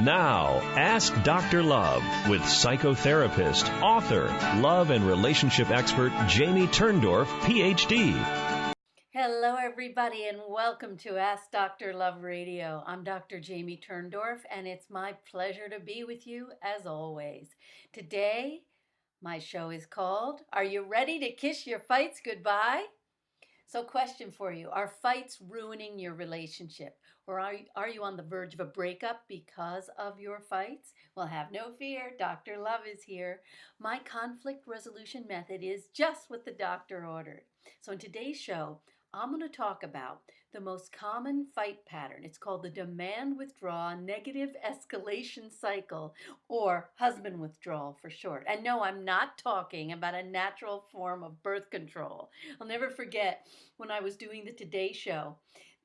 Now, Ask Dr. Love with psychotherapist, author, love and relationship expert Jamie Turndorf, PhD. Hello, everybody, and welcome to Ask Dr. Love Radio. I'm Dr. Jamie Turndorf, and it's my pleasure to be with you as always. Today, my show is called, Are You Ready to Kiss Your Fights Goodbye? So, question for you, are fights ruining your relationship? Or are you on the verge of a breakup because of your fights? Well, have no fear, Dr. Love is here. My conflict resolution method is just what the doctor ordered. So in today's show, I'm going to talk about the most common fight pattern. It's called the demand withdrawal negative escalation cycle, or husband withdrawal for short. And no, I'm not talking about a natural form of birth control. I'll never forget when I was doing the Today Show,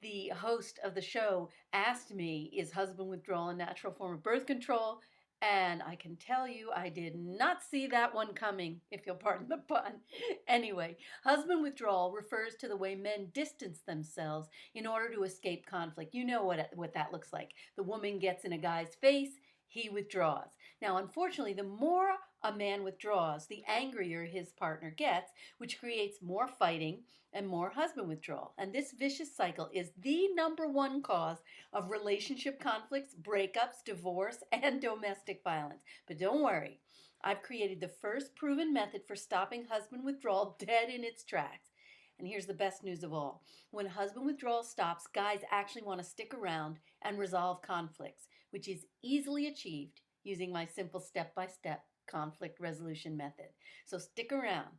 the host of the show asked me, is husband withdrawal a natural form of birth control? And I can tell you, I did not see that one coming, if you'll pardon the pun. Anyway, husband withdrawal refers to the way men distance themselves in order to escape conflict. You know what that looks like. The woman gets in a guy's face, he withdraws. Now, unfortunately, the more a man withdraws, the angrier his partner gets, which creates more fighting and more husband withdrawal. And this vicious cycle is the number one cause of relationship conflicts, breakups, divorce, and domestic violence. But don't worry, I've created the first proven method for stopping husband withdrawal dead in its tracks. And here's the best news of all. When husband withdrawal stops, guys actually want to stick around and resolve conflicts, which is easily achieved using my simple step-by-step conflict resolution method. So stick around,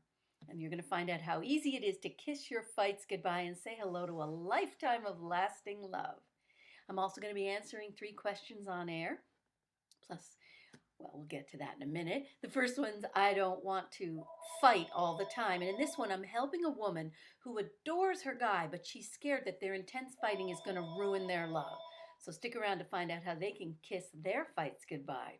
and you're going to find out how easy it is to kiss your fights goodbye and say hello to a lifetime of lasting love. I'm also going to be answering 3 questions on air. Plus, well, we'll get to that in a minute. The first one's, I don't want to fight all the time. And in this one, I'm helping a woman who adores her guy, but she's scared that their intense fighting is going to ruin their love. So stick around to find out how they can kiss their fights goodbye.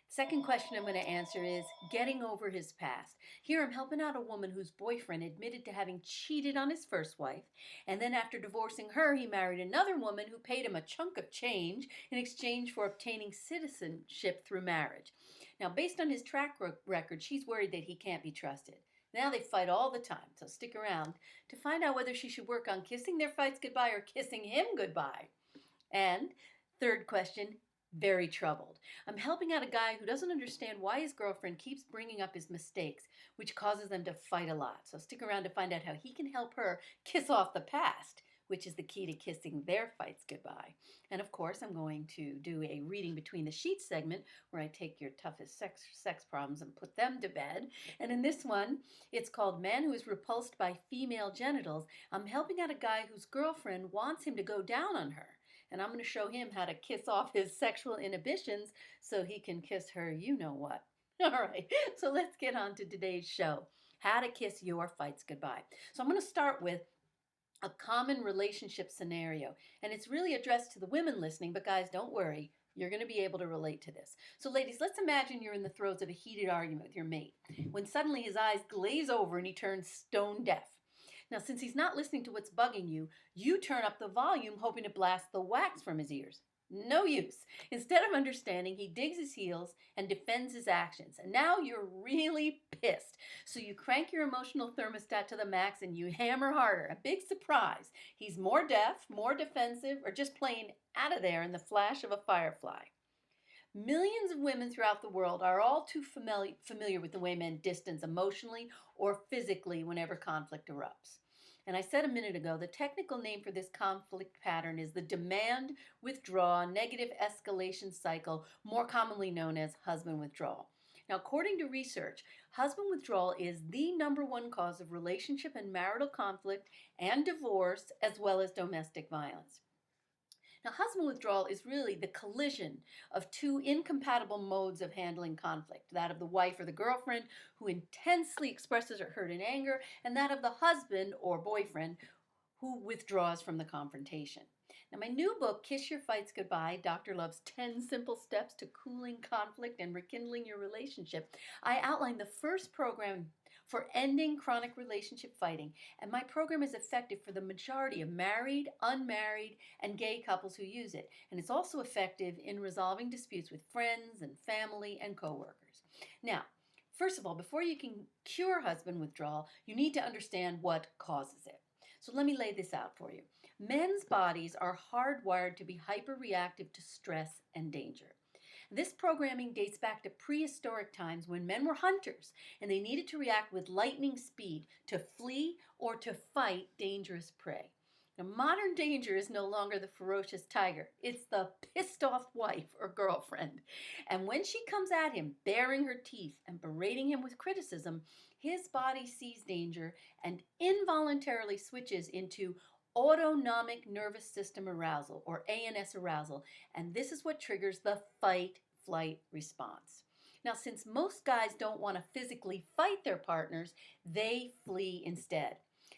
Second question I'm going to answer is getting over his past. Here I'm helping out a woman whose boyfriend admitted to having cheated on his first wife, and then after divorcing her, he married another woman who paid him a chunk of change in exchange for obtaining citizenship through marriage. Now, based on his track record, she's worried that he can't be trusted. Now they fight all the time, so stick around to find out whether she should work on kissing their fights goodbye or kissing him goodbye. And third question, very troubled. I'm helping out a guy who doesn't understand why his girlfriend keeps bringing up his mistakes, which causes them to fight a lot. So stick around to find out how he can help her kiss off the past, which is the key to kissing their fights goodbye. And of course, I'm going to do a reading between the sheets segment where I take your toughest sex problems and put them to bed. And in this one, it's called Man Who is Repulsed by Female Genitals. I'm helping out a guy whose girlfriend wants him to go down on her. And I'm going to show him how to kiss off his sexual inhibitions so he can kiss her you-know-what. All right, so let's get on to today's show, how to kiss your fights goodbye. So I'm going to start with a common relationship scenario, and it's really addressed to the women listening, but guys, don't worry. You're going to be able to relate to this. So ladies, let's imagine you're in the throes of a heated argument with your mate, when suddenly his eyes glaze over and he turns stone deaf. Now, since he's not listening to what's bugging you, you turn up the volume hoping to blast the wax from his ears. No use. Instead of understanding, he digs his heels and defends his actions. And now you're really pissed. So you crank your emotional thermostat to the max and you hammer harder. A big surprise. He's more deaf, more defensive, or just plain out of there in the flash of a firefly. Millions of women throughout the world are all too familiar with the way men distance emotionally or physically whenever conflict erupts. And I said a minute ago, the technical name for this conflict pattern is the demand withdrawal negative escalation cycle, more commonly known as husband withdrawal. Now, according to research, husband withdrawal is the number one cause of relationship and marital conflict and divorce, as well as domestic violence. Now, husband withdrawal is really the collision of 2 incompatible modes of handling conflict, that of the wife or the girlfriend who intensely expresses her hurt and anger, and that of the husband or boyfriend who withdraws from the confrontation. Now, my new book, Kiss Your Fights Goodbye, Dr. Love's 10 Simple Steps to Cooling Conflict and Rekindling Your Relationship, I outline the first program for ending chronic relationship fighting, and my program is effective for the majority of married, unmarried, and gay couples who use it. And it's also effective in resolving disputes with friends and family and coworkers. Now, first of all, before you can cure husband withdrawal, you need to understand what causes it. So let me lay this out for you. Men's bodies are hardwired to be hyperreactive to stress and danger. This programming dates back to prehistoric times when men were hunters and they needed to react with lightning speed to flee or to fight dangerous prey. Now, modern danger is no longer the ferocious tiger. It's the pissed off wife or girlfriend. And when she comes at him, baring her teeth and berating him with criticism, his body sees danger and involuntarily switches into autonomic nervous system arousal, or ANS arousal, and this is what triggers the fight-flight response. Now, since most guys don't want to physically fight their partners, they flee instead.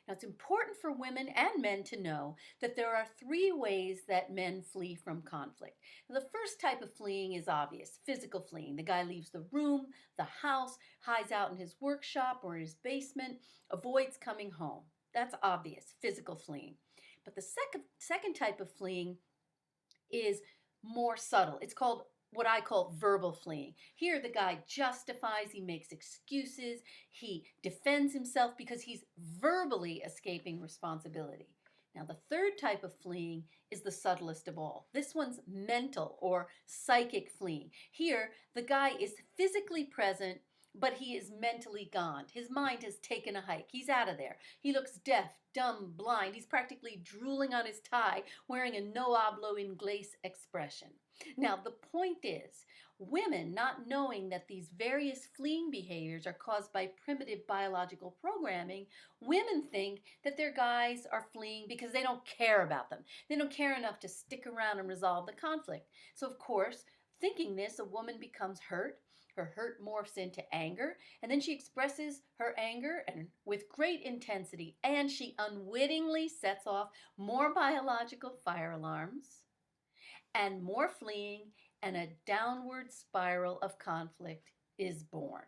Now, it's important for women and men to know that there are 3 ways that men flee from conflict. Now, the first type of fleeing is obvious, physical fleeing. The guy leaves the room, the house, hides out in his workshop or his basement, avoids coming home. That's obvious, physical fleeing. But the second type of fleeing is more subtle. It's called what I call verbal fleeing. Here the guy justifies, he makes excuses, he defends himself because he's verbally escaping responsibility. Now, the third type of fleeing is the subtlest of all. This one's mental or psychic fleeing. Here, the guy is physically present, but he is mentally gone. His mind has taken a hike. He's out of there. He looks deaf, dumb, blind. He's practically drooling on his tie, wearing a no hablo inglés expression. Now, the point is, women, not knowing that these various fleeing behaviors are caused by primitive biological programming, women think that their guys are fleeing because they don't care about them. They don't care enough to stick around and resolve the conflict. So, of course, thinking this, a woman becomes hurt. Her hurt morphs into anger, and then she expresses her anger and with great intensity, and she unwittingly sets off more biological fire alarms and more fleeing, and a downward spiral of conflict is born.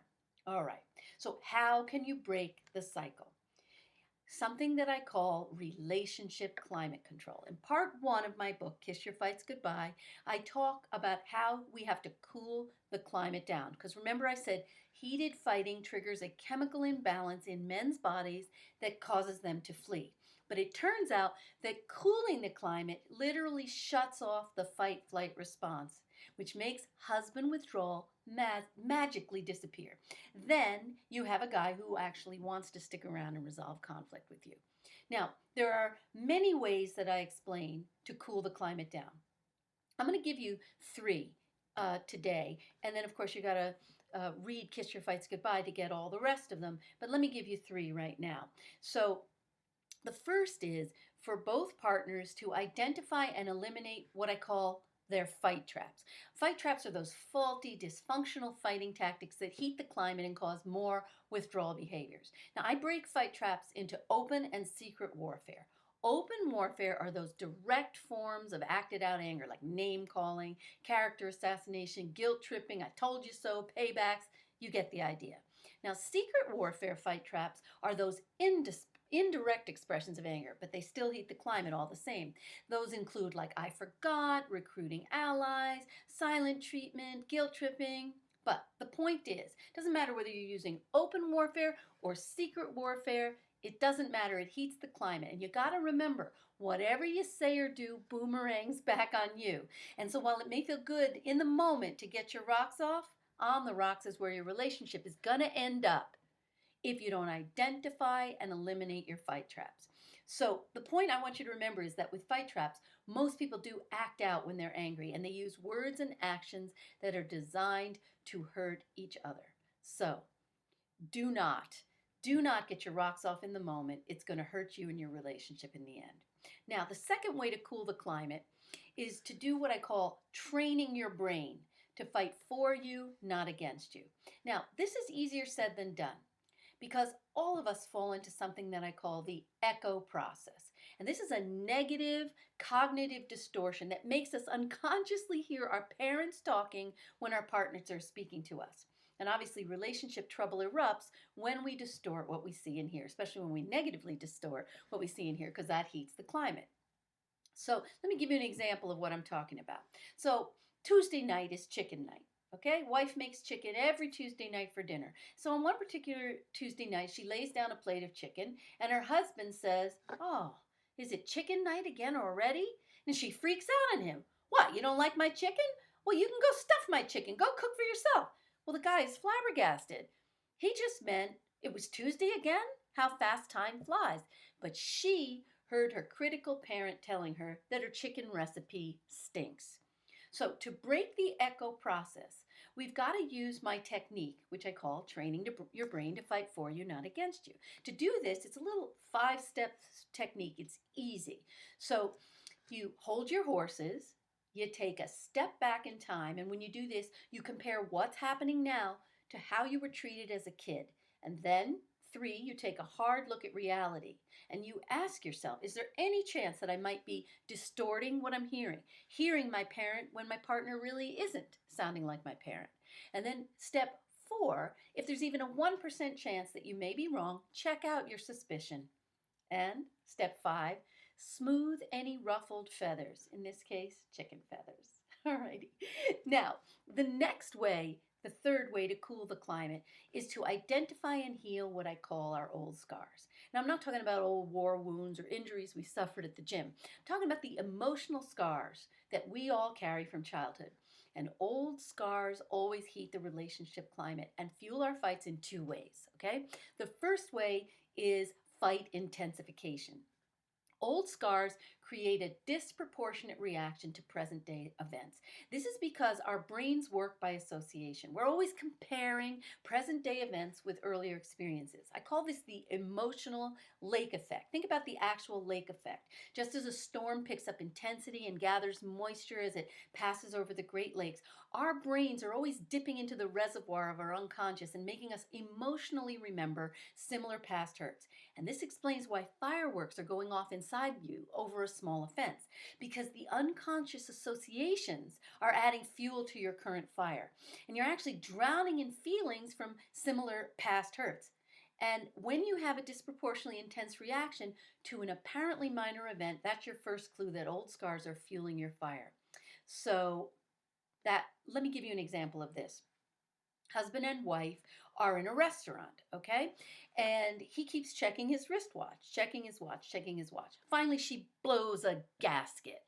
All right, so how can you break the cycle? Something that I call relationship climate control. In part 1 of my book, Kiss Your Fights Goodbye, I talk about how we have to cool the climate down. Because remember I said heated fighting triggers a chemical imbalance in men's bodies that causes them to flee. But it turns out that cooling the climate literally shuts off the fight-flight response, which makes husband withdrawal magically disappear. Then you have a guy who actually wants to stick around and resolve conflict with you. Now, there are many ways that I explain to cool the climate down. I'm going to give you 3 today, and then of course you got to read Kiss Your Fights Goodbye to get all the rest of them, but let me give you 3 right now. So the first is for both partners to identify and eliminate what I call their fight traps. Fight traps are those faulty, dysfunctional fighting tactics that heat the climate and cause more withdrawal behaviors. Now, I break fight traps into open and secret warfare. Open warfare are those direct forms of acted out anger, like name calling, character assassination, guilt tripping, I told you so, paybacks. You get the idea. Now, secret warfare fight traps are those indirect expressions of anger, but they still heat the climate all the same. Those include like I forgot, recruiting allies, silent treatment, guilt tripping. But the point is, it doesn't matter whether you're using open warfare or secret warfare, it doesn't matter, it heats the climate. And you got to remember, whatever you say or do boomerangs back on you. And so while it may feel good in the moment to get your rocks off, on the rocks is where your relationship is going to end up if you don't identify and eliminate your fight traps. So the point I want you to remember is that with fight traps, most people do act out when they're angry, and they use words and actions that are designed to hurt each other. So do not get your rocks off in the moment. It's going to hurt you and your relationship in the end. Now, the second way to cool the climate is to do what I call training your brain to fight for you, not against you. Now, this is easier said than done, because all of us fall into something that I call the echo process. And this is a negative cognitive distortion that makes us unconsciously hear our parents talking when our partners are speaking to us. And obviously, relationship trouble erupts when we distort what we see and hear, especially when we negatively distort what we see and hear, because that heats the climate. So let me give you an example of what I'm talking about. So Tuesday night is chicken night. Okay, wife makes chicken every Tuesday night for dinner. So on one particular Tuesday night, she lays down a plate of chicken, and her husband says, "Oh, is it chicken night again already?" And she freaks out on him. "What, you don't like my chicken? Well, you can go stuff my chicken. Go cook for yourself." Well, the guy is flabbergasted. He just meant it was Tuesday again? How fast time flies. But she heard her critical parent telling her that her chicken recipe stinks. So, to break the echo process, we've got to use my technique, which I call training your brain to fight for you, not against you. To do this, it's a little 5-step technique. It's easy. So, you hold your horses, you take a step back in time, and when you do this, you compare what's happening now to how you were treated as a kid. And then 3, you take a hard look at reality and you ask yourself, is there any chance that I might be distorting what I'm hearing my parent when my partner really isn't sounding like my parent? And then step 4, if there's even a 1% chance that you may be wrong, check out your suspicion. And step 5, smooth any ruffled feathers, in this case, chicken feathers. Alrighty. Now, the next way, the third way to cool the climate is to identify and heal what I call our old scars. Now, I'm not talking about old war wounds or injuries we suffered at the gym. I'm talking about the emotional scars that we all carry from childhood. And old scars always heat the relationship climate and fuel our fights in 2 ways, okay? The first way is fight intensification. Old scars create a disproportionate reaction to present day events. This is because our brains work by association. We're always comparing present day events with earlier experiences. I call this the emotional lake effect. Think about the actual lake effect. Just as a storm picks up intensity and gathers moisture as it passes over the Great Lakes, our brains are always dipping into the reservoir of our unconscious and making us emotionally remember similar past hurts. And this explains why fireworks are going off inside you over a small offense, because the unconscious associations are adding fuel to your current fire. And you're actually drowning in feelings from similar past hurts. And when you have a disproportionately intense reaction to an apparently minor event, that's your first clue that old scars are fueling your fire. So let me give you an example of this. Husband and wife are in a restaurant, okay? And he keeps checking his wristwatch, checking his watch, checking his watch. Finally, she blows a gasket.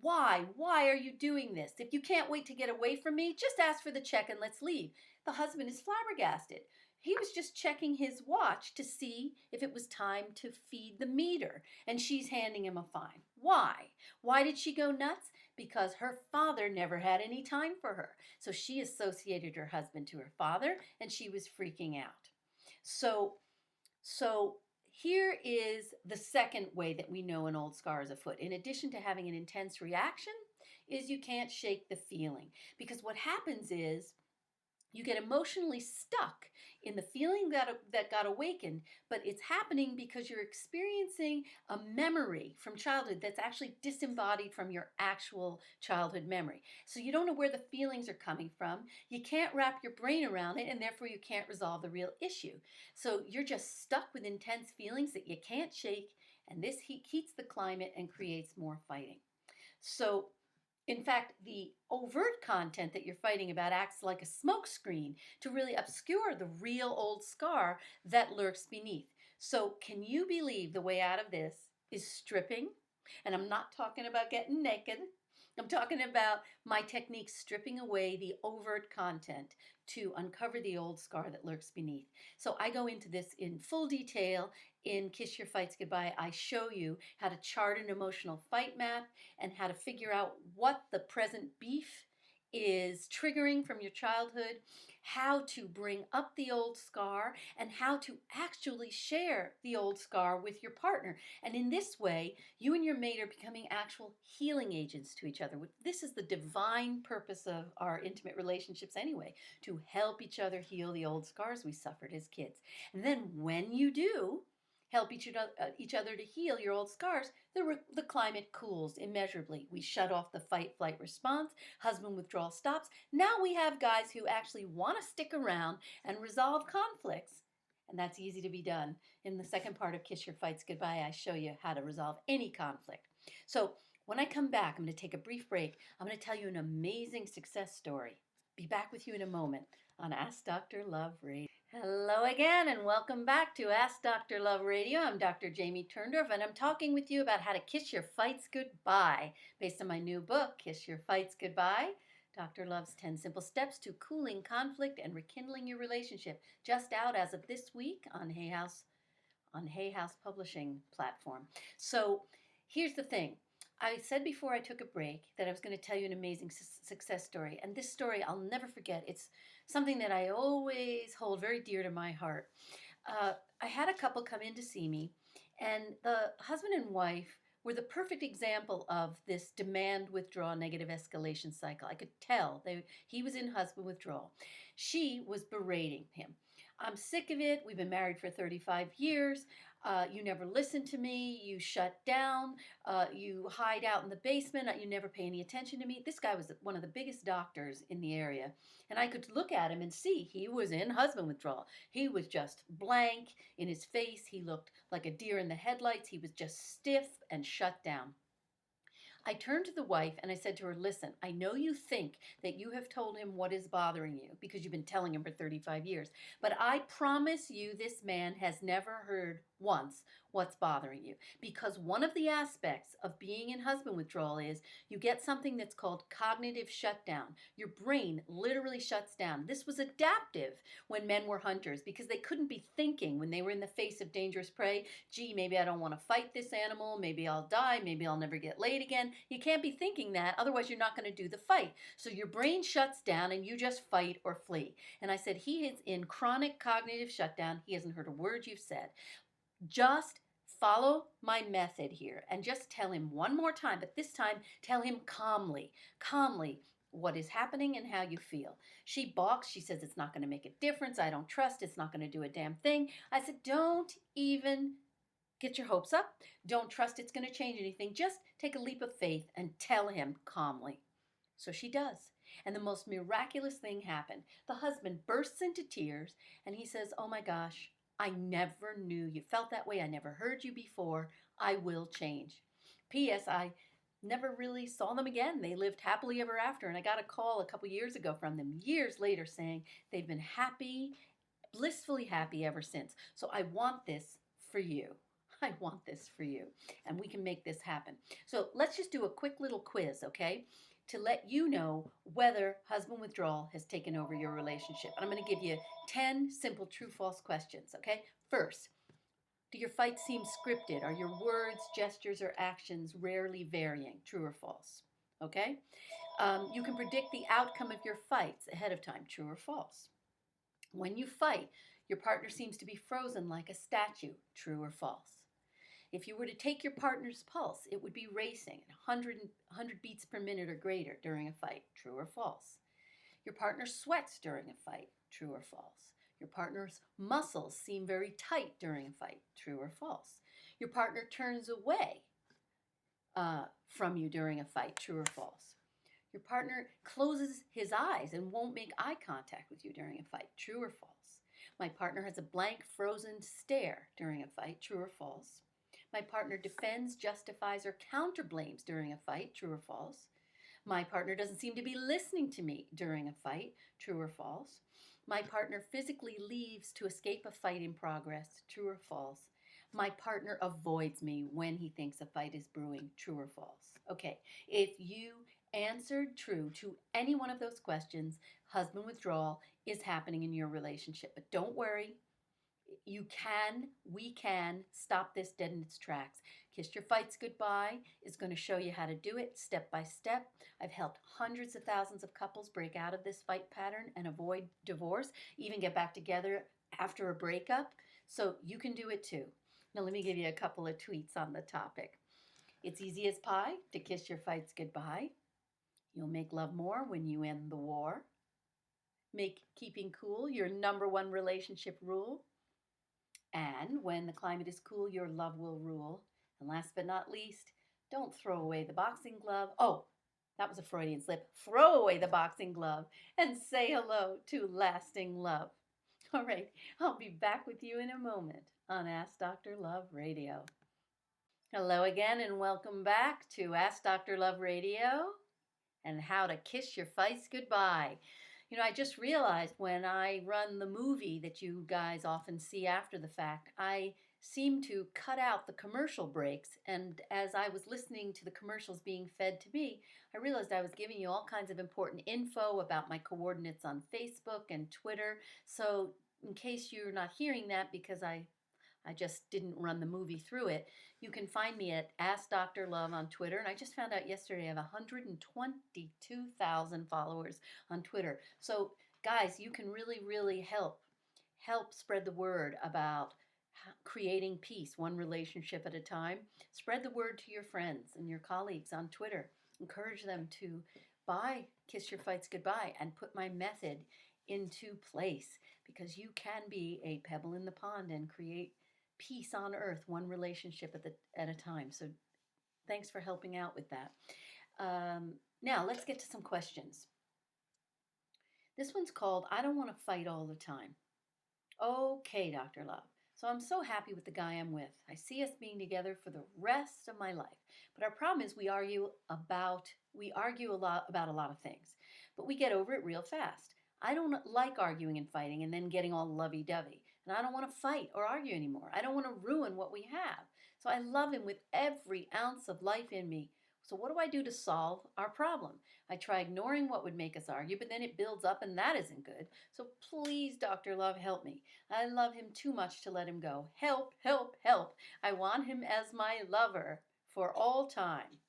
Why? Why are you doing this? If you can't wait to get away from me, just ask for the check and let's leave. The husband is flabbergasted. He was just checking his watch to see if it was time to feed the meter, and she's handing him a fine. Why? Why did she go nuts? Because her father never had any time for her. So she associated her husband to her father, and she was freaking out. So here is the second way that we know an old scar is afoot. In addition to having an intense reaction, is you can't shake the feeling. Because what happens is you get emotionally stuck in the feeling that got awakened, but it's happening because you're experiencing a memory from childhood that's actually disembodied from your actual childhood memory. So you don't know where the feelings are coming from. You can't wrap your brain around it, and therefore you can't resolve the real issue. So you're just stuck with intense feelings that you can't shake, and this heats the climate and creates more fighting. So in fact, the overt content that you're fighting about acts like a smokescreen to really obscure the real old scar that lurks beneath. So can you believe the way out of this is stripping? And I'm not talking about getting naked. I'm talking about my technique stripping away the overt content to uncover the old scar that lurks beneath. So I go into this in full detail in Kiss Your Fights Goodbye. I show you how to chart an emotional fight map and how to figure out what the present beef is triggering from your childhood, how to bring up the old scar, and how to actually share the old scar with your partner. And in this way, you and your mate are becoming actual healing agents to each other. This is the divine purpose of our intimate relationships anyway, to help each other heal the old scars we suffered as kids. And then when you do, help each other to heal your old scars, the climate cools immeasurably. We shut off the fight-flight response. Husband withdrawal stops. Now we have guys who actually want to stick around and resolve conflicts. And that's easy to be done. In the second part of Kiss Your Fights Goodbye, I show you how to resolve any conflict. So when I come back, I'm going to take a brief break. I'm going to tell you an amazing success story. Be back with you in a moment on Ask Dr. Love Radio. Hello again, and welcome back to Ask Dr. Love Radio. I'm Dr. Jamie Turndorf, and I'm talking with you about how to kiss your fights goodbye, based on my new book, Kiss Your Fights Goodbye, Dr. Love's 10 Simple Steps to Cooling Conflict and Rekindling Your Relationship, just out as of this week on Hay House Publishing platform. So here's the thing. I said before I took a break that I was going to tell you an amazing success story. And this story I'll never forget. It's something that I always hold very dear to my heart. I had a couple come in to see me, and the husband and wife were the perfect example of this demand withdrawal negative escalation cycle. I could tell he was in husband withdrawal. She was berating him. I'm sick of it. We've been married for 35 years. You never listen to me. You shut down. You hide out in the basement. You never pay any attention to me. This guy was one of the biggest doctors in the area. And I could look at him and see he was in husband withdrawal. He was just blank in his face. He looked like a deer in the headlights. He was just stiff and shut down. I turned to the wife and I said to her, listen, I know you think that you have told him what is bothering you because you've been telling him for 35 years, but I promise you this man has never heard once what's bothering you, because one of the aspects of being in husband withdrawal is you get something that's called cognitive shutdown. Your brain literally shuts down. This was adaptive when men were hunters because they couldn't be thinking when they were in the face of dangerous prey. Gee, maybe I don't want to fight this animal. Maybe I'll die. Maybe I'll never get laid again. You can't be thinking that, otherwise you're not going to do the fight. So your brain shuts down and you just fight or flee. And I said, he is in chronic cognitive shutdown. He hasn't heard a word you've said. Just follow my method here and just tell him one more time, but this time tell him calmly, what is happening and how you feel. She balks. She says, it's not going to make a difference. I don't trust. It's not going to do a damn thing. I said, don't even get your hopes up. Don't trust it's going to change anything. Just take a leap of faith and tell him calmly. So she does. And the most miraculous thing happened. The husband bursts into tears and he says, oh my gosh, I never knew you felt that way. I never heard you before. I will change. P.S. I never really saw them again. They lived happily ever after. And I got a call a couple years ago from them, years later, saying they've been happy, blissfully happy ever since. So I want this for you. I want this for you. And we can make this happen. So let's just do a quick little quiz, okay? To let you know whether husband withdrawal has taken over your relationship. And I'm going to give you 10 simple true-false questions, okay? First, do your fights seem scripted? Are your words, gestures, or actions rarely varying? True or false? Okay? You can predict the outcome of your fights ahead of time. True or false? When you fight, your partner seems to be frozen like a statue. True or false? If you were to take your partner's pulse, it would be racing at 100 beats per minute or greater during a fight. True or false? Your partner sweats during a fight. True or false? Your partner's muscles seem very tight during a fight. True or false? Your partner turns away from you during a fight. True or false? Your partner closes his eyes and won't make eye contact with you during a fight. True or false? My partner has a blank, frozen stare during a fight. True or false? My partner defends, justifies, or counterblames during a fight. True or false? My partner doesn't seem to be listening to me during a fight. True or false? My partner physically leaves to escape a fight in progress. True or false? My partner avoids me when he thinks a fight is brewing. True or false? Okay, if you answered true to any one of those questions, husband withdrawal is happening in your relationship. But don't worry. We can stop this dead in its tracks. Kiss Your Fights Goodbye is going to show you how to do it step by step. I've helped hundreds of thousands of couples break out of this fight pattern and avoid divorce, even get back together after a breakup. So you can do it too. Now let me give you a couple of tweets on the topic. It's easy as pie to kiss your fights goodbye. You'll make love more when you end the war. Make keeping cool your #1 relationship rule. And when the climate is cool, your love will rule. And last but not least, don't throw away the boxing glove. Oh, that was a Freudian slip. Throw away the boxing glove and say hello to lasting love. All right, I'll be back with you in a moment on Ask Dr. Love Radio. Hello again and welcome back to Ask Dr. Love Radio and how to kiss your fights goodbye. You know, I just realized when I run the movie that you guys often see after the fact, I seem to cut out the commercial breaks. And as I was listening to the commercials being fed to me, I realized I was giving you all kinds of important info about my coordinates on Facebook and Twitter. So in case you're not hearing that because I just didn't run the movie through it. You can find me at Ask Dr. Love on Twitter. And I just found out yesterday I have 122,000 followers on Twitter. So guys, you can really help spread the word about creating peace one relationship at a time. Spread the word to your friends and your colleagues on Twitter. Encourage them to buy Kiss Your Fights Goodbye and put my method into place, because you can be a pebble in the pond and create peace on earth, one relationship at a time. So thanks for helping out with that. Now let's get to some questions. This one's called, I don't want to fight all the time. Okay, Dr. Love. So I'm so happy with the guy I'm with. I see us being together for the rest of my life. But our problem is we argue a lot about a lot of things. But we get over it real fast. I don't like arguing and fighting and then getting all lovey-dovey. And I don't want to fight or argue anymore. I don't want to ruin what we have. So I love him with every ounce of life in me. So what do I do to solve our problem? I try ignoring what would make us argue, but then it builds up and that isn't good. So please, Dr. Love, help me. I love him too much to let him go. Help, help, help. I want him as my lover for all time.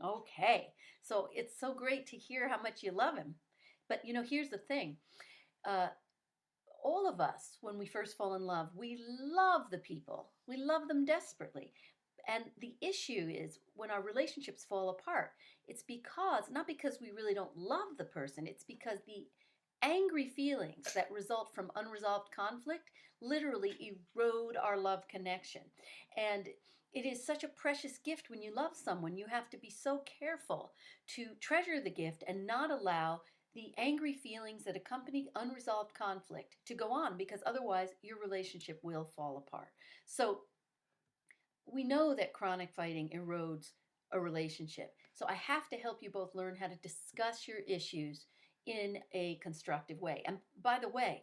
Okay, so it's so great to hear how much you love him. But you know, here's the thing. All of us, when we first fall in love, we love the people. We love them desperately. And the issue is when our relationships fall apart, it's not because we really don't love the person, it's because the angry feelings that result from unresolved conflict literally erode our love connection. And it is such a precious gift when you love someone. You have to be so careful to treasure the gift and not allow the angry feelings that accompany unresolved conflict to go on, because otherwise your relationship will fall apart. So we know that chronic fighting erodes a relationship. So I have to help you both learn how to discuss your issues in a constructive way. And by the way,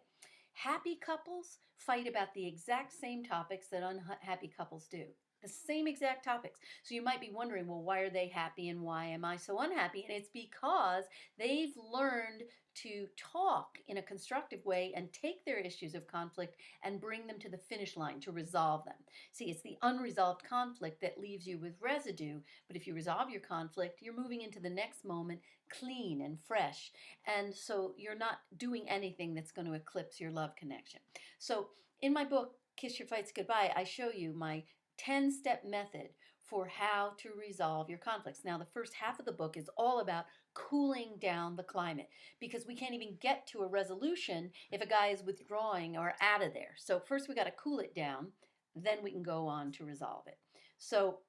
happy couples fight about the exact same topics that unhappy couples do. The same exact topics. So you might be wondering, well, why are they happy and why am I so unhappy? And it's because they've learned to talk in a constructive way and take their issues of conflict and bring them to the finish line to resolve them. See, it's the unresolved conflict that leaves you with residue. But if you resolve your conflict, you're moving into the next moment clean and fresh. And so you're not doing anything that's going to eclipse your love connection. So in my book, Kiss Your Fights Goodbye, I show you my 10-step method for how to resolve your conflicts. Now, the first half of the book is all about cooling down the climate, because we can't even get to a resolution if a guy is withdrawing or out of there. So first we got to cool it down, then we can go on to resolve it. So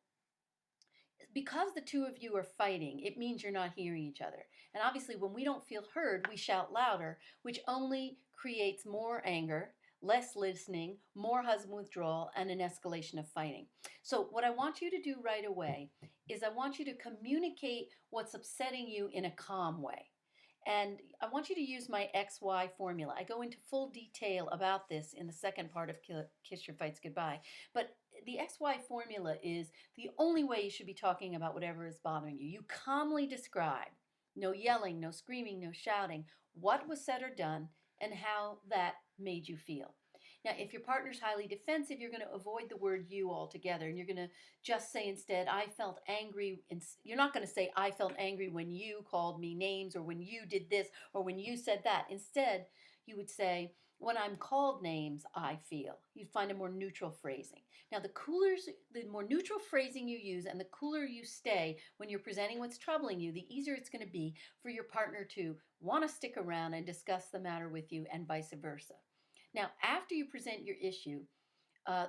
because the two of you are fighting, it means you're not hearing each other. And obviously when we don't feel heard, we shout louder, which only creates more anger, less listening, more husband withdrawal, and an escalation of fighting. So what I want you to do right away is I want you to communicate what's upsetting you in a calm way. And I want you to use my XY formula. I go into full detail about this in the second part of Kiss Your Fights Goodbye. But the XY formula is the only way you should be talking about whatever is bothering you. You calmly describe, no yelling, no screaming, no shouting, what was said or done and how that made you feel. Now, if your partner's highly defensive, you're going to avoid the word you altogether, and you're going to just say instead, I felt angry. You're not going to say, I felt angry when you called me names, or when you did this, or when you said that. Instead, you would say, when I'm called names, I feel. You'd find a more neutral phrasing. Now, the more neutral phrasing you use and the cooler you stay when you're presenting what's troubling you, the easier it's going to be for your partner to want to stick around and discuss the matter with you, and vice versa. Now, after you present your issue,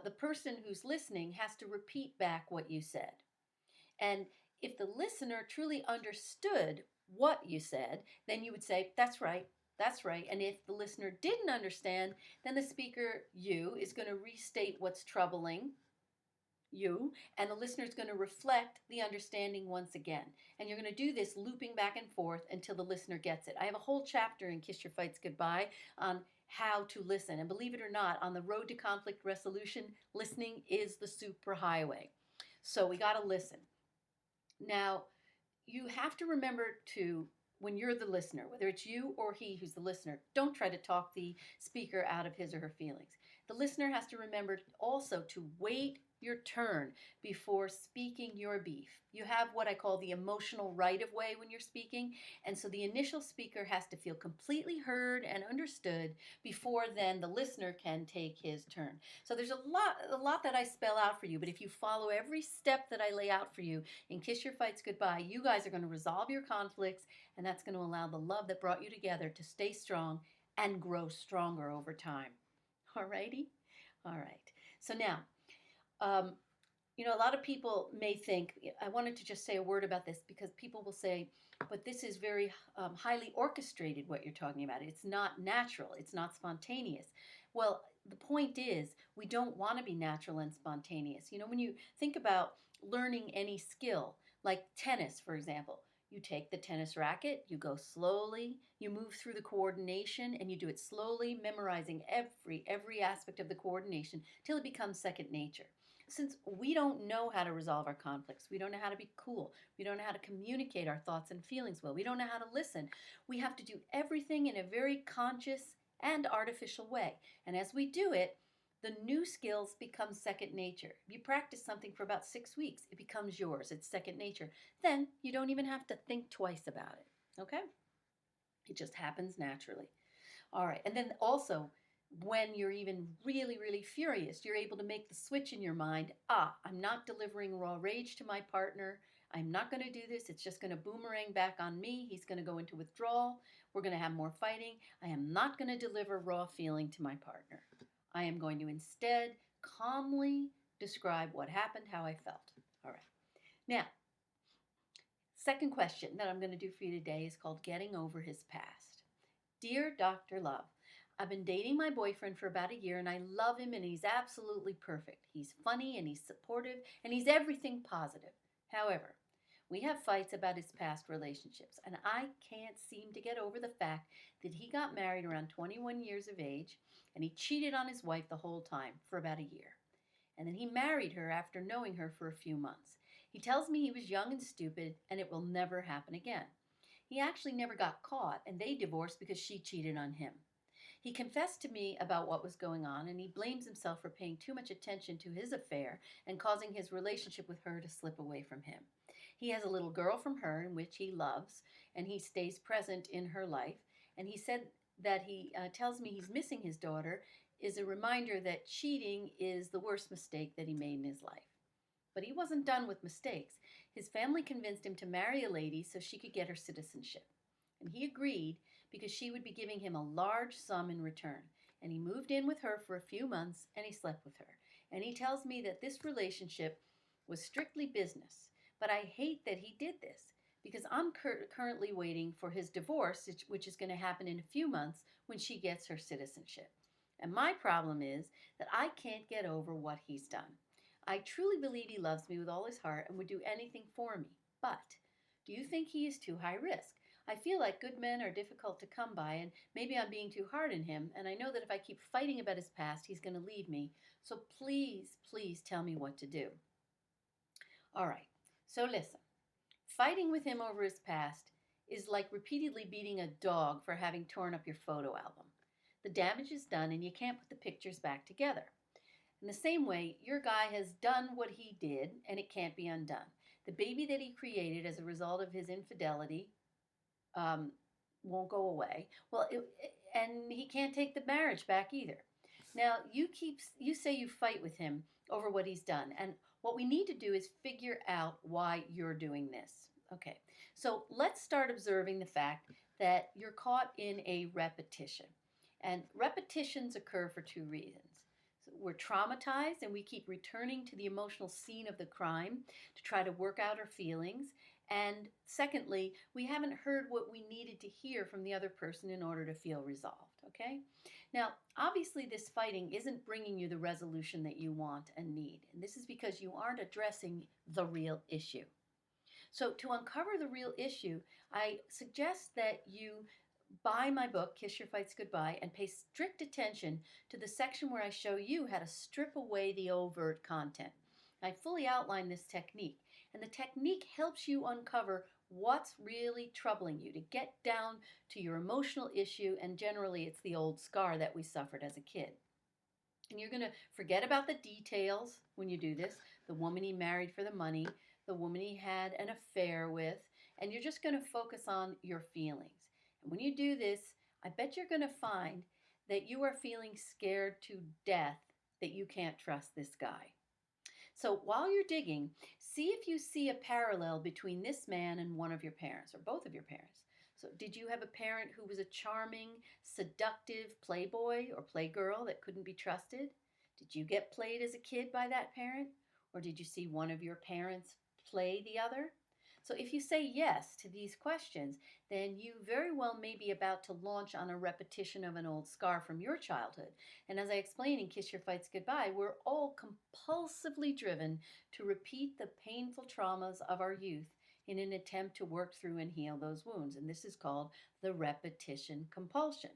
the person who's listening has to repeat back what you said. And if the listener truly understood what you said, then you would say, that's right, that's right. And if the listener didn't understand, then the speaker, you, is going to restate what's troubling you, and the listener is going to reflect the understanding once again. And you're going to do this looping back and forth until the listener gets it. I have a whole chapter in Kiss Your Fights Goodbye on how to listen. And believe it or not, on the road to conflict resolution, listening is the superhighway. So we got to listen. Now, you have to remember to, when you're the listener, whether it's you or he who's the listener, don't try to talk the speaker out of his or her feelings. The listener has to remember also to wait your turn before speaking your beef. You have what I call the emotional right of way when you're speaking, and so the initial speaker has to feel completely heard and understood before then the listener can take his turn. So there's a lot that I spell out for you, but if you follow every step that I lay out for you in Kiss Your Fights Goodbye, you guys are going to resolve your conflicts, and that's going to allow the love that brought you together to stay strong and grow stronger over time. All righty? All right. So now, a lot of people may think, I wanted to just say a word about this because people will say, but this is very highly orchestrated, what you're talking about. It's not natural. It's not spontaneous. Well, the point is, we don't want to be natural and spontaneous. When you think about learning any skill, like tennis, for example, you take the tennis racket, you go slowly, you move through the coordination, and you do it slowly, memorizing every aspect of the coordination till it becomes second nature. Since we don't know how to resolve our conflicts, we don't know how to be cool, we don't know how to communicate our thoughts and feelings well, we don't know how to listen, we have to do everything in a very conscious and artificial way. And as we do it, the new skills become second nature. You practice something for about 6 weeks, it becomes yours, it's second nature. Then you don't even have to think twice about it, okay? It just happens naturally. All right, and then also, when you're even really, really furious, you're able to make the switch in your mind. I'm not delivering raw rage to my partner. I'm not going to do this. It's just going to boomerang back on me. He's going to go into withdrawal. We're going to have more fighting. I am not going to deliver raw feeling to my partner. I am going to instead calmly describe what happened, how I felt. All right. Now, second question that I'm going to do for you today is called Getting Over His Past. Dear Dr. Love, I've been dating my boyfriend for about a year and I love him and he's absolutely perfect. He's funny and he's supportive and he's everything positive. However, we have fights about his past relationships and I can't seem to get over the fact that he got married around 21 years of age and he cheated on his wife the whole time for about a year. And then he married her after knowing her for a few months. He tells me he was young and stupid and it will never happen again. He actually never got caught and they divorced because she cheated on him. He confessed to me about what was going on, and he blames himself for paying too much attention to his affair and causing his relationship with her to slip away from him. He has a little girl from her in which he loves, and he stays present in her life. And he said that he tells me he's missing his daughter is a reminder that cheating is the worst mistake that he made in his life. But he wasn't done with mistakes. His family convinced him to marry a lady so she could get her citizenship. And he agreed because she would be giving him a large sum in return. And he moved in with her for a few months and he slept with her. And he tells me that this relationship was strictly business. But I hate that he did this because I'm currently waiting for his divorce, which is going to happen in a few months when she gets her citizenship. And my problem is that I can't get over what he's done. I truly believe he loves me with all his heart and would do anything for me. But do you think he is too high risk? I feel like good men are difficult to come by, and maybe I'm being too hard on him, and I know that if I keep fighting about his past, he's going to leave me. So please, please tell me what to do. All right, so listen. Fighting with him over his past is like repeatedly beating a dog for having torn up your photo album. The damage is done, and you can't put the pictures back together. In the same way, your guy has done what he did, and it can't be undone. The baby that he created as a result of his infidelity won't go away. And he can't take the marriage back either. Now, you say you fight with him over what he's done, and what we need to do is figure out why you're doing this. Okay, so let's start observing the fact that you're caught in a repetition. And repetitions occur for two reasons. We're traumatized and we keep returning to the emotional scene of the crime to try to work out our feelings. And secondly, we haven't heard what we needed to hear from the other person in order to feel resolved, okay? Now, obviously, this fighting isn't bringing you the resolution that you want and need. And this is because you aren't addressing the real issue. So, to uncover the real issue, I suggest that you buy my book, Kiss Your Fights Goodbye, and pay strict attention to the section where I show you how to strip away the overt content. I fully outline this technique, and the technique helps you uncover what's really troubling you, to get down to your emotional issue, and generally it's the old scar that we suffered as a kid. And you're going to forget about the details when you do this, the woman he married for the money, the woman he had an affair with, and you're just going to focus on your feelings. And when you do this, I bet you're going to find that you are feeling scared to death that you can't trust this guy. So while you're digging, see if you see a parallel between this man and one of your parents or both of your parents. So did you have a parent who was a charming, seductive playboy or playgirl that couldn't be trusted? Did you get played as a kid by that parent? Or did you see one of your parents play the other? So if you say yes to these questions, then you very well may be about to launch on a repetition of an old scar from your childhood. And as I explain in Kiss Your Fights Goodbye, we're all compulsively driven to repeat the painful traumas of our youth in an attempt to work through and heal those wounds. And this is called the repetition compulsion.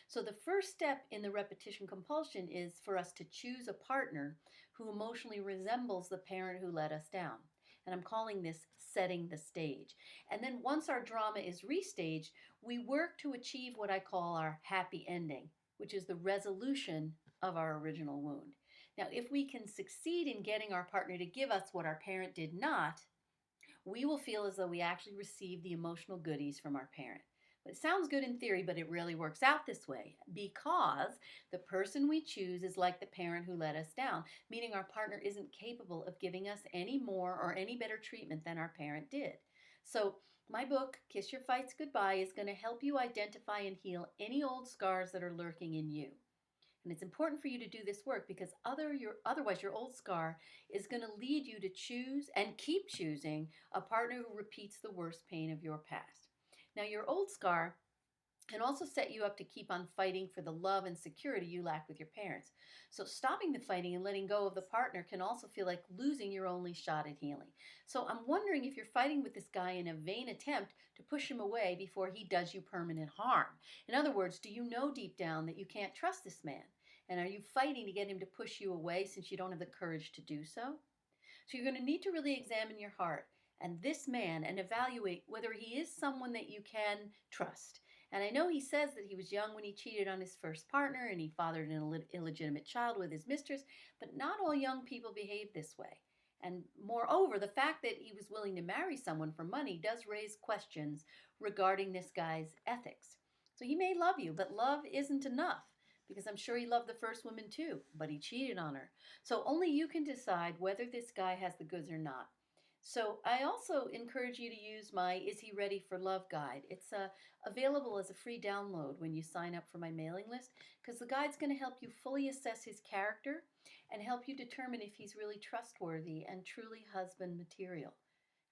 So the first step in the repetition compulsion is for us to choose a partner who emotionally resembles the parent who let us down. And I'm calling this setting the stage. And then once our drama is restaged, we work to achieve what I call our happy ending, which is the resolution of our original wound. Now, if we can succeed in getting our partner to give us what our parent did not, we will feel as though we actually received the emotional goodies from our parent. It sounds good in theory, but it really works out this way because the person we choose is like the parent who let us down, meaning our partner isn't capable of giving us any more or any better treatment than our parent did. So my book, Kiss Your Fights Goodbye, is going to help you identify and heal any old scars that are lurking in you. And it's important for you to do this work because otherwise your old scar is going to lead you to choose and keep choosing a partner who repeats the worst pain of your past. Now, your old scar can also set you up to keep on fighting for the love and security you lacked with your parents. So stopping the fighting and letting go of the partner can also feel like losing your only shot at healing. So I'm wondering if you're fighting with this guy in a vain attempt to push him away before he does you permanent harm. In other words, do you know deep down that you can't trust this man? And are you fighting to get him to push you away since you don't have the courage to do so? So you're going to need to really examine your heart and this man and evaluate whether he is someone that you can trust. And I know he says that he was young when he cheated on his first partner and he fathered an illegitimate child with his mistress, but not all young people behave this way. And moreover, the fact that he was willing to marry someone for money does raise questions regarding this guy's ethics. So he may love you, but love isn't enough because I'm sure he loved the first woman too, but he cheated on her. So only you can decide whether this guy has the goods or not. So I also encourage you to use my Is He Ready for Love guide. It's available as a free download when you sign up for my mailing list because the guide's going to help you fully assess his character and help you determine if he's really trustworthy and truly husband material.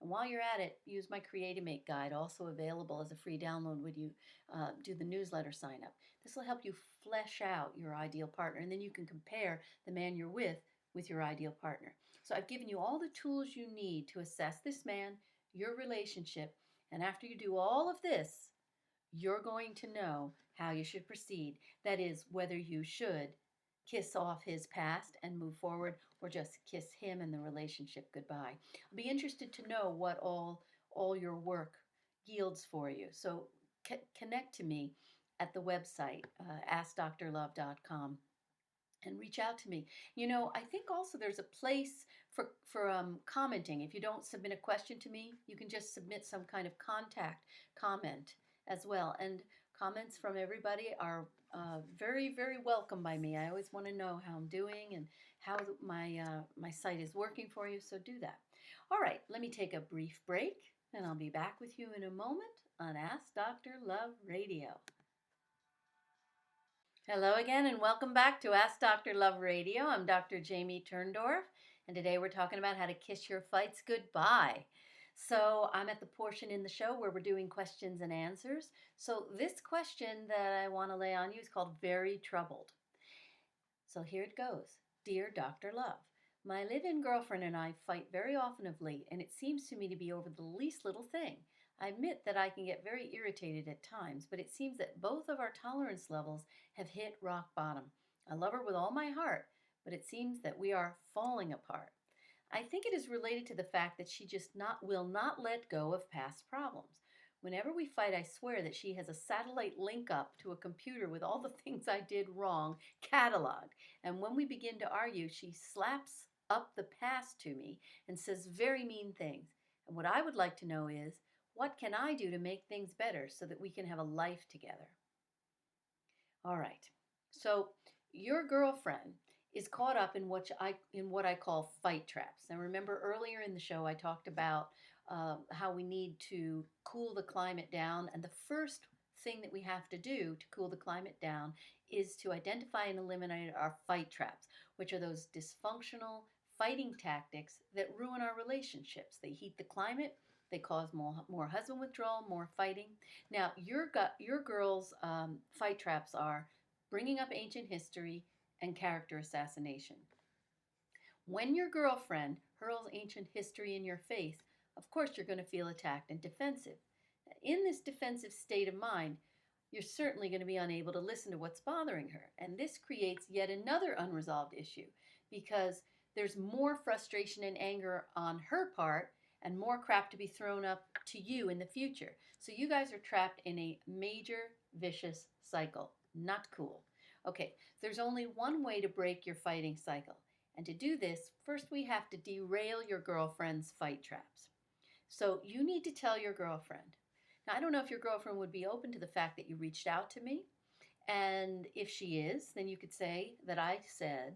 And while you're at it, use my Create-A-Mate guide, also available as a free download when you do the newsletter sign up. This will help you flesh out your ideal partner, and then you can compare the man you're with your ideal partner. So I've given you all the tools you need to assess this man, your relationship, and after you do all of this, you're going to know how you should proceed. That is, whether you should kiss off his past and move forward or just kiss him and the relationship goodbye. I'll be interested to know what all your work yields for you. So connect to me at the website, askdrlove.com. And reach out to me. You know, I think also there's a place for commenting. If you don't submit a question to me, you can just submit some kind of comment as well. And comments from everybody are very, very welcome by me. I always want to know how I'm doing and how my site is working for you, so do that. All right, let me take a brief break, and I'll be back with you in a moment on Ask Dr. Love Radio. Hello again, and welcome back to Ask Dr. Love Radio. I'm Dr. Jamie Turndorf, and today we're talking about how to kiss your fights goodbye. So, I'm at the portion in the show where we're doing questions and answers. So, this question that I want to lay on you is called Very Troubled. So, here it goes. Dear Dr. Love, my live in girlfriend and I fight very often of late, and it seems to me to be over the least little thing. I admit that I can get very irritated at times, but it seems that both of our tolerance levels have hit rock bottom. I love her with all my heart, but it seems that we are falling apart. I think it is related to the fact that she just will not let go of past problems. Whenever we fight, I swear that she has a satellite link up to a computer with all the things I did wrong cataloged. And when we begin to argue, she slaps up the past to me and says very mean things. And what I would like to know is, what can I do to make things better so that we can have a life together? All right. So your girlfriend is caught up in what I call fight traps. Now remember earlier in the show I talked about how we need to cool the climate down, and the first thing that we have to do to cool the climate down is to identify and eliminate our fight traps, which are those dysfunctional fighting tactics that ruin our relationships. They heat the climate. They cause more husband withdrawal, more fighting. Now, your girl's fight traps are bringing up ancient history and character assassination. When your girlfriend hurls ancient history in your face, of course you're going to feel attacked and defensive. In this defensive state of mind, you're certainly going to be unable to listen to what's bothering her. And this creates yet another unresolved issue because there's more frustration and anger on her part and more crap to be thrown up to you in the future. So you guys are trapped in a major vicious cycle. Not cool. Okay, there's only one way to break your fighting cycle. And to do this, first we have to derail your girlfriend's fight traps. So you need to tell your girlfriend. Now, I don't know if your girlfriend would be open to the fact that you reached out to me. And if she is, then you could say that I said,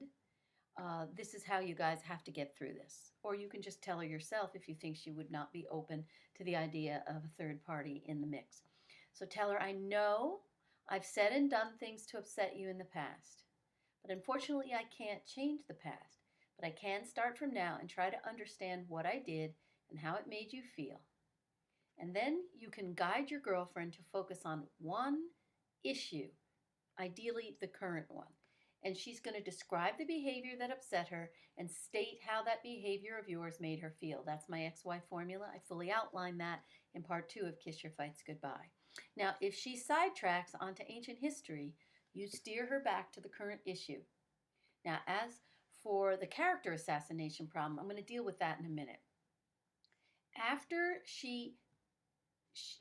this is how you guys have to get through this. Or you can just tell her yourself if you think she would not be open to the idea of a third party in the mix. So tell her, I know I've said and done things to upset you in the past, but unfortunately I can't change the past. But I can start from now and try to understand what I did and how it made you feel. And then you can guide your girlfriend to focus on one issue, ideally the current one. And she's going to describe the behavior that upset her and state how that behavior of yours made her feel. That's my XY formula. I fully outlined that in part 2 of Kiss Your Fights Goodbye. Now, if she sidetracks onto ancient history, you steer her back to the current issue. Now, as for the character assassination problem, I'm going to deal with that in a minute. After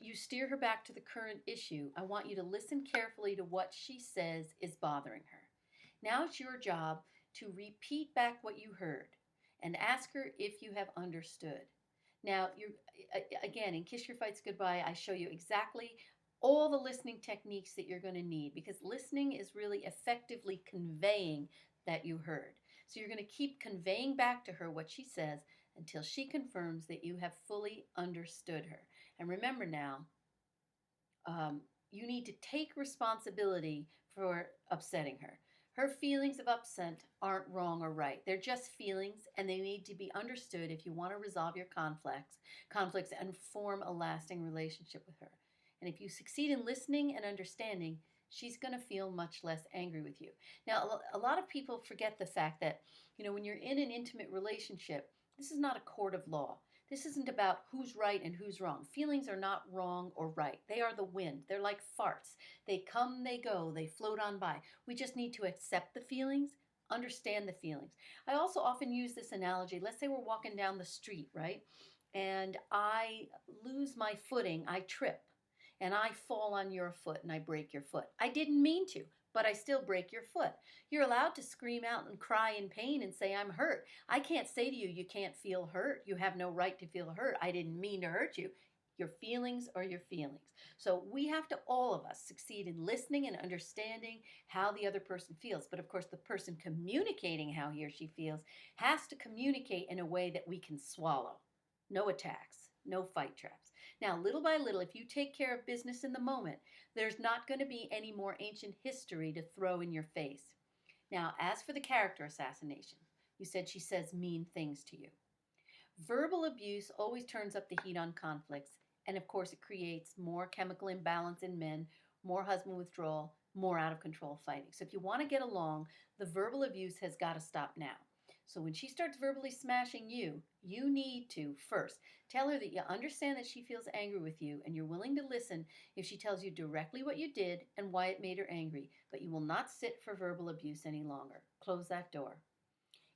you steer her back to the current issue, I want you to listen carefully to what she says is bothering her. Now it's your job to repeat back what you heard and ask her if you have understood. Now, again, in Kiss Your Fights Goodbye, I show you exactly all the listening techniques that you're going to need, because listening is really effectively conveying that you heard. So you're going to keep conveying back to her what she says until she confirms that you have fully understood her. And remember now, you need to take responsibility for upsetting her. Her feelings of upset aren't wrong or right. They're just feelings, and they need to be understood if you want to resolve your conflicts and form a lasting relationship with her. And if you succeed in listening and understanding, she's going to feel much less angry with you. Now, a lot of people forget the fact that, when you're in an intimate relationship, this is not a court of law. This isn't about who's right and who's wrong. Feelings are not wrong or right. They are the wind. They're like farts. They come, they go, they float on by. We just need to accept the feelings, understand the feelings. I also often use this analogy. Let's say we're walking down the street, right? And I lose my footing, I trip, and I fall on your foot and I break your foot. I didn't mean to, but I still break your foot. You're allowed to scream out and cry in pain and say, I'm hurt. I can't say to you, you can't feel hurt. You have no right to feel hurt. I didn't mean to hurt you. Your feelings are your feelings. So we have to, all of us, succeed in listening and understanding how the other person feels. But of course, the person communicating how he or she feels has to communicate in a way that we can swallow. No attacks, no fight traps. Now, little by little, if you take care of business in the moment, there's not going to be any more ancient history to throw in your face. Now, as for the character assassination, you said she says mean things to you. Verbal abuse always turns up the heat on conflicts, and of course, it creates more chemical imbalance in men, more husband withdrawal, more out of control fighting. So, if you want to get along, the verbal abuse has got to stop now. So, when she starts verbally smashing you, you need to first tell her that you understand that she feels angry with you and you're willing to listen if she tells you directly what you did and why it made her angry, but you will not sit for verbal abuse any longer. Close that door.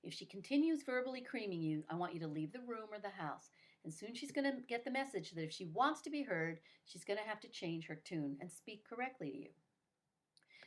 If she continues verbally creaming you, I want you to leave the room or the house. And soon she's going to get the message that if she wants to be heard, she's going to have to change her tune and speak correctly to you.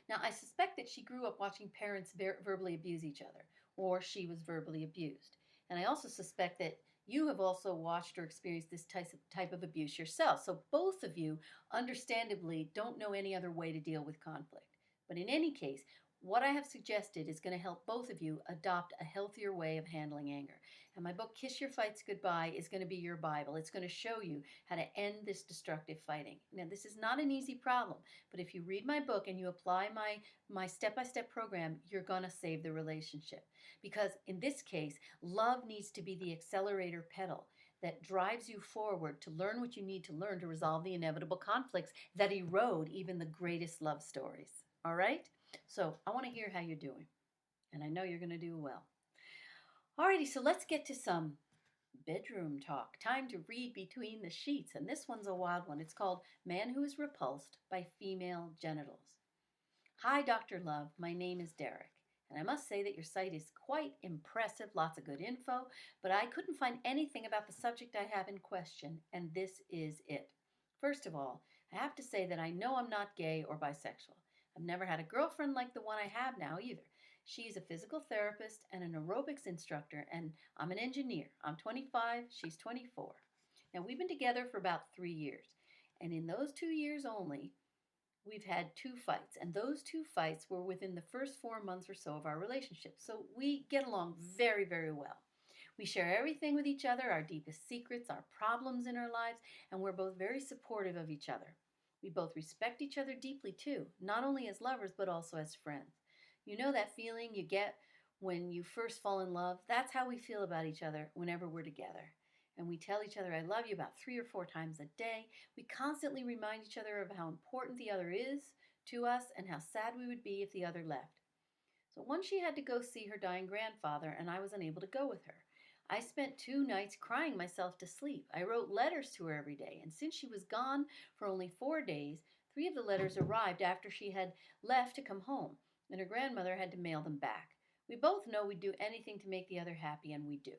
Now, I suspect that she grew up watching parents verbally abuse each other, or she was verbally abused. And I also suspect that you have also watched or experienced this type of abuse yourself. So both of you, understandably, don't know any other way to deal with conflict. But in any case, what I have suggested is going to help both of you adopt a healthier way of handling anger. And my book, Kiss Your Fights Goodbye, is going to be your Bible. It's going to show you how to end this destructive fighting. Now, this is not an easy problem, but if you read my book and you apply my step-by-step program, you're going to save the relationship. Because in this case, love needs to be the accelerator pedal that drives you forward to learn what you need to learn to resolve the inevitable conflicts that erode even the greatest love stories. All right? So I want to hear how you're doing, and I know you're going to do well. Alrighty, so let's get to some bedroom talk. Time to read between the sheets, and this one's a wild one. It's called Man Who is Repulsed by Female Genitals. Hi, Dr. Love. My name is Derek, and I must say that your site is quite impressive, lots of good info, but I couldn't find anything about the subject I have in question, and this is it. First of all, I have to say that I know I'm not gay or bisexual. I've never had a girlfriend like the one I have now either. She's a physical therapist and an aerobics instructor, and I'm an engineer. I'm 25, she's 24. Now, we've been together for about 3 years, and in those 2 years only, we've had 2 fights, and those 2 fights were within the first 4 months or so of our relationship. So we get along very, very well. We share everything with each other, our deepest secrets, our problems in our lives, and we're both very supportive of each other. We both respect each other deeply too, not only as lovers, but also as friends. You know that feeling you get when you first fall in love? That's how we feel about each other whenever we're together. And we tell each other, I love you, about 3 or 4 times a day. We constantly remind each other of how important the other is to us and how sad we would be if the other left. So once she had to go see her dying grandfather, and I was unable to go with her. I spent 2 nights crying myself to sleep. I wrote letters to her every day, and since she was gone for only 4 days, 3 of the letters arrived after she had left to come home, and her grandmother had to mail them back. We both know we'd do anything to make the other happy, and we do.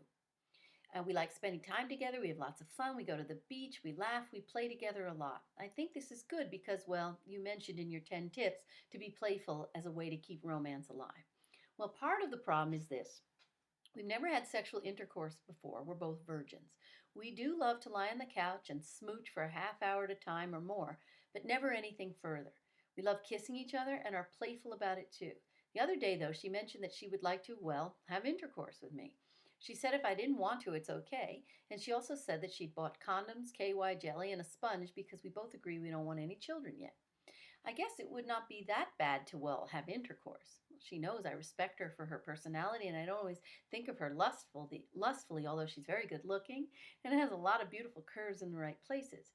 We like spending time together. We have lots of fun. We go to the beach. We laugh. We play together a lot. I think this is good because, well, you mentioned in your 10 tips to be playful as a way to keep romance alive. Well, part of the problem is this. We've never had sexual intercourse before. We're both virgins. We do love to lie on the couch and smooch for a half hour at a time or more, but never anything further. We love kissing each other and are playful about it too. The other day, though, she mentioned that she would like to, well, have intercourse with me. She said if I didn't want to, it's okay. And she also said that she'd bought condoms, KY jelly, and a sponge because we both agree we don't want any children yet. I guess it would not be that bad to, well, have intercourse. She knows I respect her for her personality, and I don't always think of her lustfully, although she's very good looking and has a lot of beautiful curves in the right places.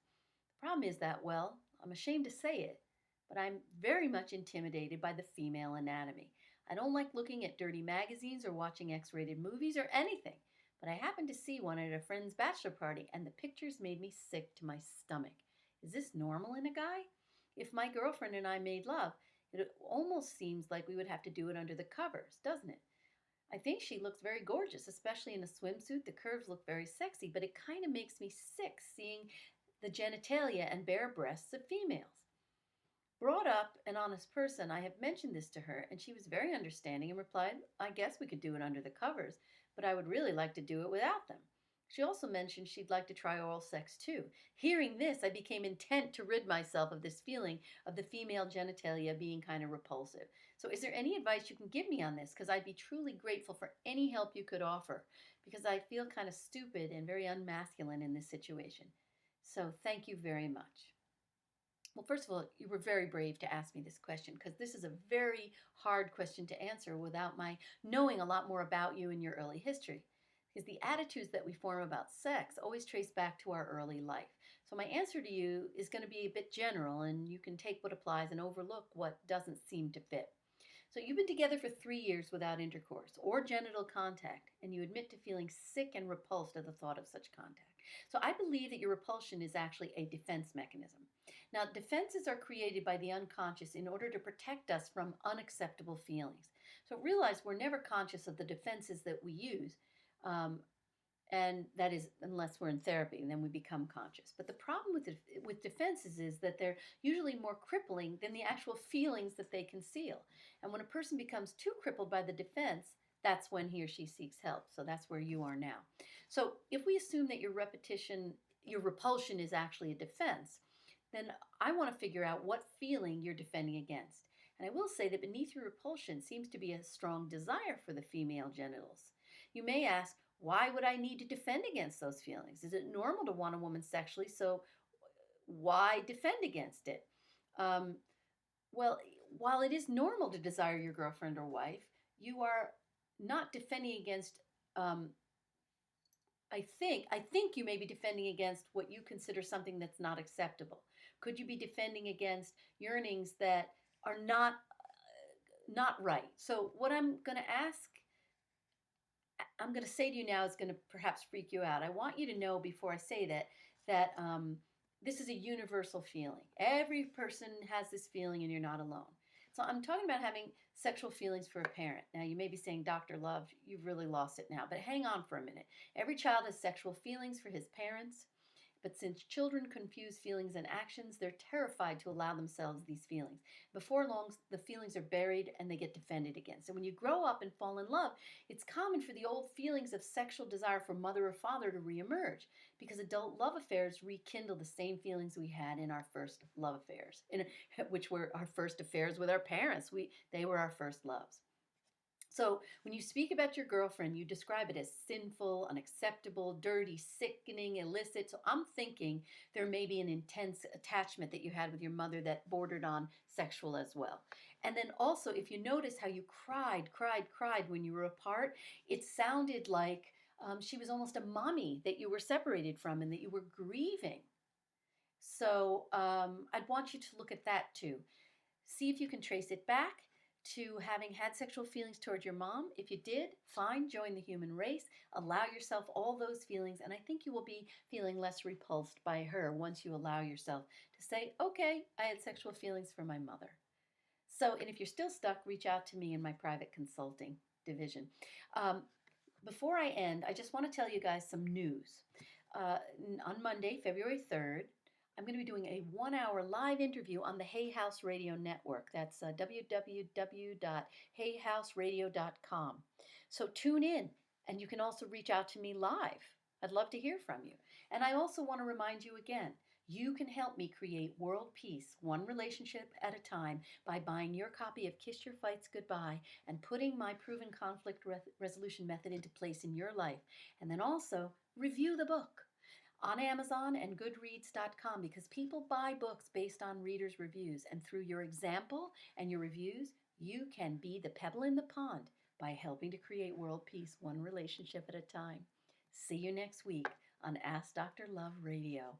The problem is that, well, I'm ashamed to say it, but I'm very much intimidated by the female anatomy. I don't like looking at dirty magazines or watching X-rated movies or anything, but I happened to see one at a friend's bachelor party, and the pictures made me sick to my stomach. Is this normal in a guy? If my girlfriend and I made love, it almost seems like we would have to do it under the covers, doesn't it? I think she looks very gorgeous, especially in a swimsuit. The curves look very sexy, but it kind of makes me sick seeing the genitalia and bare breasts of females. Brought up an honest person, I have mentioned this to her, and she was very understanding and replied, I guess we could do it under the covers, but I would really like to do it without them. She also mentioned she'd like to try oral sex too. Hearing this, I became intent to rid myself of this feeling of the female genitalia being kind of repulsive. So is there any advice you can give me on this? Because I'd be truly grateful for any help you could offer, because I feel kind of stupid and very unmasculine in this situation. So thank you very much. Well, first of all, you were very brave to ask me this question because this is a very hard question to answer without my knowing a lot more about you and your early history. Because the attitudes that we form about sex always trace back to our early life. So my answer to you is going to be a bit general, and you can take what applies and overlook what doesn't seem to fit. So you've been together for 3 years without intercourse or genital contact, and you admit to feeling sick and repulsed at the thought of such contact. So I believe that your repulsion is actually a defense mechanism. Now, defenses are created by the unconscious in order to protect us from unacceptable feelings. So realize we're never conscious of the defenses that we use. Um, and that is unless we're in therapy, and then we become conscious. But the problem with defenses is that they're usually more crippling than the actual feelings that they conceal. And when a person becomes too crippled by the defense, that's when he or she seeks help. So that's where you are now. So if we assume that your repulsion is actually a defense, then I want to figure out what feeling you're defending against. And I will say that beneath your repulsion seems to be a strong desire for the female genitals. You may ask, why would I need to defend against those feelings? Is it normal to want a woman sexually? So why defend against it? Well, while it is normal to desire your girlfriend or wife, you are not defending against. I think you may be defending against what you consider something that's not acceptable. Could you be defending against yearnings that are not right? So what I'm going to say to you now is going to perhaps freak you out. I want you to know before I say that this is a universal feeling. Every person has this feeling, and you're not alone. So I'm talking about having sexual feelings for a parent. Now you may be saying, Dr. Love, you've really lost it now, but hang on for a minute. Every child has sexual feelings for his parents. But since children confuse feelings and actions, they're terrified to allow themselves these feelings. Before long, the feelings are buried and they get defended against. So when you grow up and fall in love, it's common for the old feelings of sexual desire for mother or father to reemerge because adult love affairs rekindle the same feelings we had in our first love affairs, which were our first affairs with our parents. They were our first loves. So when you speak about your girlfriend, you describe it as sinful, unacceptable, dirty, sickening, illicit. So I'm thinking there may be an intense attachment that you had with your mother that bordered on sexual as well. And then also, if you notice how you cried when you were apart, it sounded like she was almost a mommy that you were separated from and that you were grieving. So I'd want you to look at that too. See if you can trace it back to having had sexual feelings towards your mom. If you did, fine, join the human race. Allow yourself all those feelings, and I think you will be feeling less repulsed by her once you allow yourself to say, okay, I had sexual feelings for my mother. So, and if you're still stuck, reach out to me in my private consulting division. Before I end, I just want to tell you guys some news. On Monday, February 3rd, I'm going to be doing a 1-hour live interview on the Hay House Radio Network. That's www.hayhouseradio.com. So tune in, and you can also reach out to me live. I'd love to hear from you. And I also want to remind you again, you can help me create world peace, one relationship at a time, by buying your copy of Kiss Your Fights Goodbye and putting my proven conflict resolution method into place in your life. And then also review the book on Amazon and Goodreads.com, because people buy books based on readers' reviews. And through your example and your reviews, you can be the pebble in the pond by helping to create world peace one relationship at a time. See you next week on Ask Dr. Love Radio.